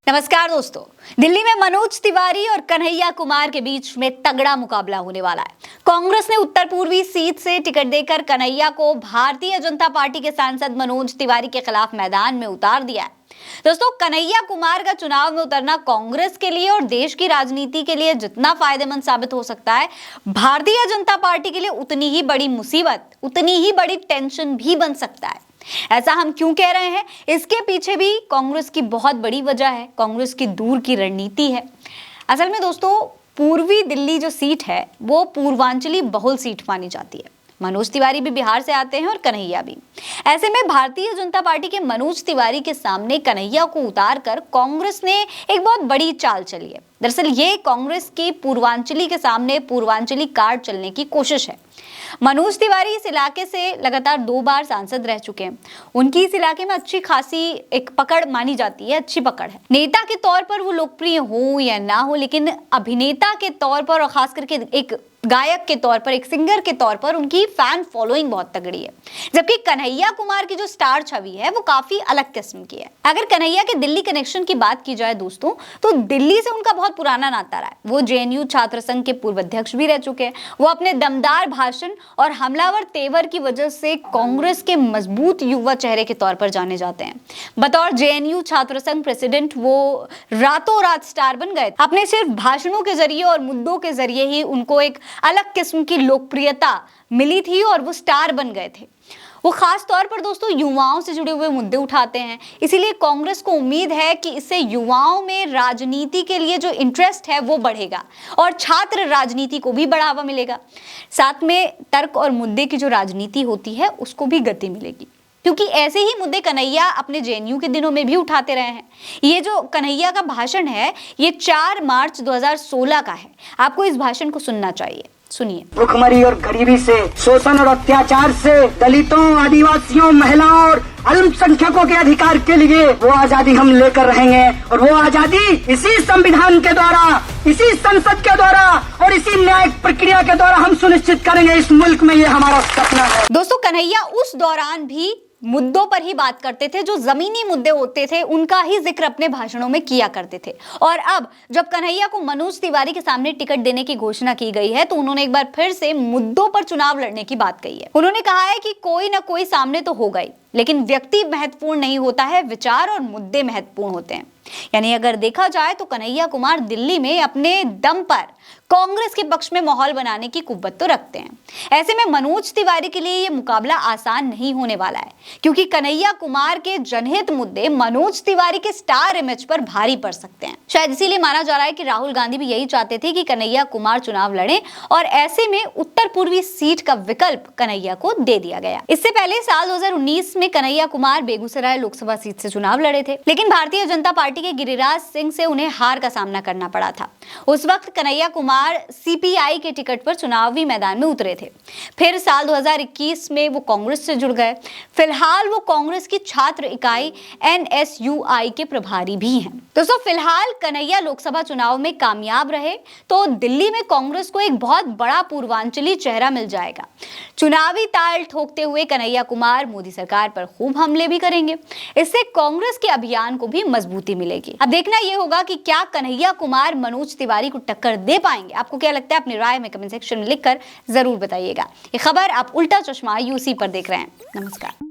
नमस्कार दोस्तों, दिल्ली में मनोज तिवारी और कन्हैया कुमार के बीच में तगड़ा मुकाबला होने वाला है। कांग्रेस ने उत्तर पूर्वी सीट से टिकट देकर कन्हैया को भारतीय जनता पार्टी के सांसद मनोज तिवारी के खिलाफ मैदान में उतार दिया है। दोस्तों, कन्हैया कुमार का चुनाव में उतरना कांग्रेस के लिए और देश की राजनीति के लिए जितना फायदेमंद साबित हो सकता है, भारतीय जनता पार्टी के लिए उतनी ही बड़ी मुसीबत, उतनी ही बड़ी टेंशन भी बन सकता है। ऐसा हम क्यों कह रहे हैं? इसके पीछे भी कांग्रेस की बहुत बड़ी वजह है, कांग्रेस की दूर की रणनीति है। असल में दोस्तों, पूर्वी दिल्ली जो सीट है वो पूर्वांचली बहुल सीट मानी जाती है। मनोज तिवारी भी बिहार से आते हैं और कन्हैया भी। ऐसे में भारतीय जनता पार्टी के मनोज तिवारी के सामने कन्हैया को उतारकर कांग्रेस ने एक बहुत बड़ी चाल चली है। दरअसल ये कांग्रेस की पूर्वांचली के सामने पूर्वांचली कार्ड चलने की कोशिश है। मनोज तिवारी इस इलाके से लगातार 2 बार सांसद रह चुके हैं। उनकी इस इलाके में अच्छी खासी एक पकड़ मानी जाती है, अच्छी पकड़ है। नेता के तौर पर वो लोकप्रिय हो या ना हो, लेकिन अभिनेता के तौर पर और खास करके एक गायक के तौर पर, एक सिंगर के तौर पर उनकी फैन फॉलोइंग बहुत तगड़ी है। जबकि कन्हैया कुमार की जो स्टार छवि है वो काफी अलग किस्म की है। अगर कन्हैया के दिल्ली कनेक्शन की बात की जाए दोस्तों, तो दिल्ली से उनका बहुत पुराना नाता रहा है। वो जेएनयू छात्र संघ के पूर्व अध्यक्ष भी रह चुके हैं। वो अपने दमदार भाषण और हमलावर तेवर की वजह से कांग्रेस के मजबूत युवा चेहरे के तौर पर जाने जाते हैं। बतौर जेएनयू छात्र संघ प्रेसिडेंट वो रातों रात स्टार बन गए। अपने सिर्फ भाषणों के जरिए और मुद्दों के जरिए ही उनको एक अलग किस्म की लोकप्रियता मिली थी और वो स्टार बन गए थे। वो खास तौर पर दोस्तों युवाओं से जुड़े हुए मुद्दे उठाते हैं। इसीलिए कांग्रेस को उम्मीद है कि इससे युवाओं में राजनीति के लिए जो इंटरेस्ट है वो बढ़ेगा और छात्र राजनीति को भी बढ़ावा मिलेगा। साथ में तर्क और मुद्दे की जो राजनीति होती है उसको भी गति मिलेगी, क्योंकि ऐसे ही मुद्दे कन्हैया अपने जेएनयू के दिनों में भी उठाते रहे हैं। ये जो कन्हैया का भाषण है ये 4 मार्च 2016 का है। आपको इस भाषण को सुनना चाहिए, सुनिए। भुखमरी और गरीबी से, शोषण और अत्याचार से, दलितों, आदिवासियों, महिलाओं और अल्पसंख्यकों के अधिकार के लिए वो आजादी हम लेकर रहेंगे और वो आजादी इसी संविधान के द्वारा, इसी संसद के द्वारा और इसी न्यायिक प्रक्रिया के द्वारा हम सुनिश्चित करेंगे। इस मुल्क में ये हमारा सपना है। दोस्तों, कन्हैया उस दौरान भी मुद्दों पर ही बात करते थे, जो जमीनी मुद्दे होते थे उनका ही जिक्र अपने भाषणों में किया करते थे। और अब जब कन्हैया को मनोज तिवारी के सामने टिकट देने की घोषणा की गई है तो उन्होंने एक बार फिर से मुद्दों पर चुनाव लड़ने की बात कही है। उन्होंने कहा है कि कोई ना कोई सामने तो होगा ही, लेकिन व्यक्ति महत्वपूर्ण नहीं होता है, विचार और मुद्दे महत्वपूर्ण होते हैं। यानी अगर देखा जाए तो कन्हैया कुमार दिल्ली में अपने दम पर कांग्रेस के पक्ष में माहौल बनाने की कुव्वत तो रखते हैं। ऐसे में मनोज तिवारी के लिए यह मुकाबला आसान नहीं होने वाला है, क्योंकि कन्हैया कुमार के जनहित मुद्दे मनोज तिवारी के स्टार इमेज पर भारी पड़ सकते हैं। शायद इसीलिए माना जा रहा है कि राहुल गांधी भी यही चाहते थे कि कन्हैया कुमार चुनाव लड़े और ऐसे में उत्तर पूर्वी सीट का विकल्प कन्हैया को दे दिया गया। इससे पहले साल 2019 में कन्हैया कुमार बेगूसराय लोकसभा सीट से चुनाव लड़े थे, लेकिन भारतीय जनता पार्टी के गिरिराज सिंह से उन्हें हार का सामना करना पड़ा था। उस वक्त कन्हैया कुमार सीपीआई के टिकट पर चुनावी मैदान में उतरे थे। फिर साल 2021 में वो कांग्रेस से जुड़ गए। फिलहाल वो कांग्रेस की छात्र इकाई एनएसयूआई के प्रभारी भी हैं। दोस्तों, फिलहाल कन्हैया लोकसभा चुनाव में कामयाब रहे तो दिल्ली में कांग्रेस को एक बहुत बड़ा पूर्वांचली चेहरा मिल जाएगा। चुनावी ताल ठोकते हुए कन्हैया कुमार मोदी सरकार पर खूब हमले भी करेंगे। इससे कांग्रेस के अभियान को भी मजबूती मिलेगी। अब देखना यह होगा कि क्या कन्हैया कुमार मनोज तिवारी को टक्कर दे पाएंगे। आपको क्या लगता है? अपनी राय में कमेंट सेक्शन में लिखकर जरूर बताइएगा। ये खबर आप उल्टा चश्मा यूसी पर देख रहे हैं। नमस्कार।